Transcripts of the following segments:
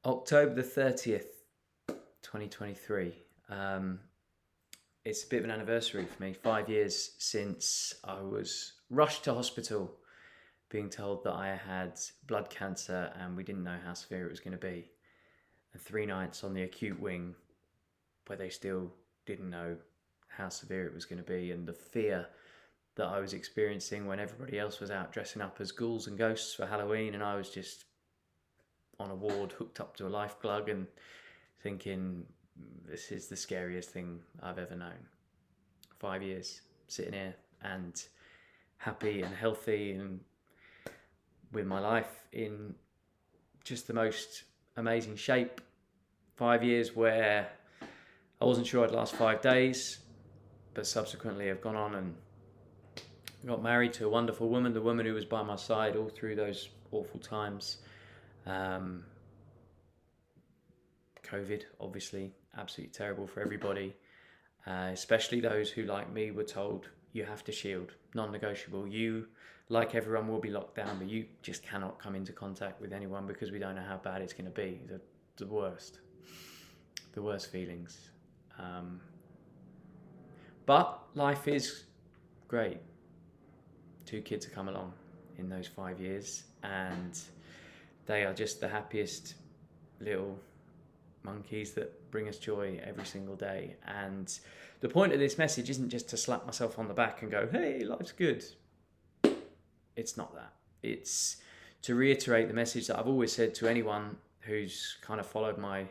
October the 30th, 2023. It's a bit of an anniversary for me. 5 years since I was rushed to hospital being told that I had blood cancer and we didn't know how severe it was going to be. And 3 nights on the acute wing where they still didn't know how severe it was going to be, and the fear that I was experiencing when everybody else was out dressing up as ghouls and ghosts for Halloween, and I was just on a ward hooked up to a life plug and thinking, this is the scariest thing I've ever known. 5 years sitting here and happy and healthy and with my life in just the most amazing shape. 5 years where I wasn't sure I'd last 5 days, but subsequently I've gone on and got married to a wonderful woman, the woman who was by my side all through those awful times. COVID, obviously, absolutely terrible for everybody, especially those who, like me, were told you have to shield, non-negotiable. You, like everyone, will be locked down, but you just cannot come into contact with anyone because we don't know how bad it's going to be. The worst feelings. But life is great. 2 kids have come along in those 5 years, and they are just the happiest little monkeys that bring us joy every single day. And the point of this message isn't just to slap myself on the back and go, hey, life's good. It's not that. It's to reiterate the message that I've always said to anyone who's kind of followed my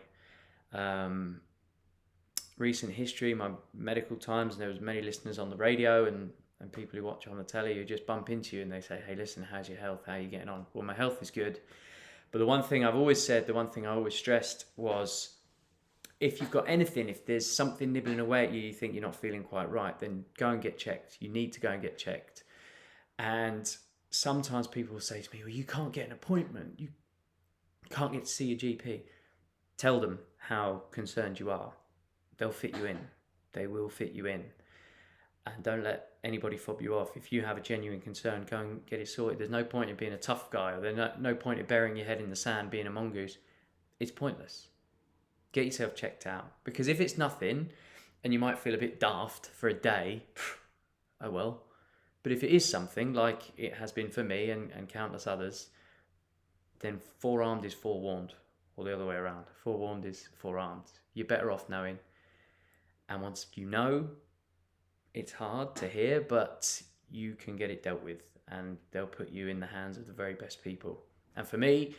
recent history, my medical times, and there was many listeners on the radio and people who watch on the telly who just bump into you and they say, hey, listen, how's your health? How are you getting on? Well, my health is good. But the one thing I've always said, the one thing I always stressed was, if you've got anything, if there's something nibbling away at you, you think you're not feeling quite right, then go and get checked. You need to go and get checked. And sometimes people will say to me, well, you can't get an appointment. You can't get to see your GP. Tell them how concerned you are. They'll fit you in. They will fit you in. And don't let anybody fob you off. If you have a genuine concern, go and get it sorted. There's no point in being a tough guy, or there's no point in burying your head in the sand, being a mongoose. It's pointless. Get yourself checked out. Because if it's nothing, and you might feel a bit daft for a day, oh well. But if it is something, like it has been for me and countless others, then forearmed is forewarned, or the other way around. Forewarned is forearmed. You're better off knowing. And once you know, it's hard to hear, but you can get it dealt with, and they'll put you in the hands of the very best people. And for me,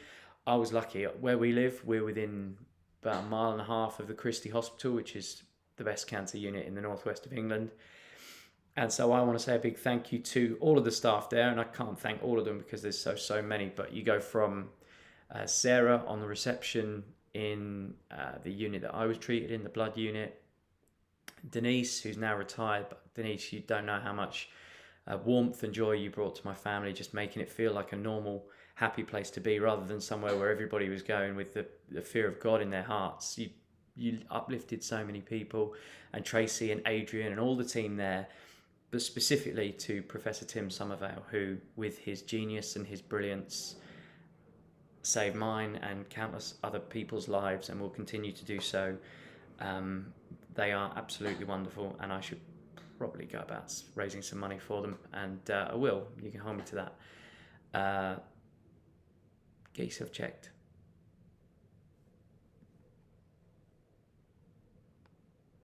I was lucky. Where we live, we're within about 1.5 miles of the Christie Hospital, which is the best cancer unit in the northwest of England. And so I want to say a big thank you to all of the staff there, and I can't thank all of them because there's so many, but you go from Sarah on the reception in the unit that I was treated in, the blood unit, Denise, who's now retired, but Denise, you don't know how much warmth and joy you brought to my family, just making it feel like a normal, happy place to be rather than somewhere where everybody was going with the fear of God in their hearts. You uplifted so many people, and Tracy and Adrian and all the team there, but specifically to Professor Tim Somervale, who, with his genius and his brilliance, saved mine and countless other people's lives and will continue to do so. They are absolutely wonderful, and I should probably go about raising some money for them, and I will. You can hold me to that. Get yourself checked.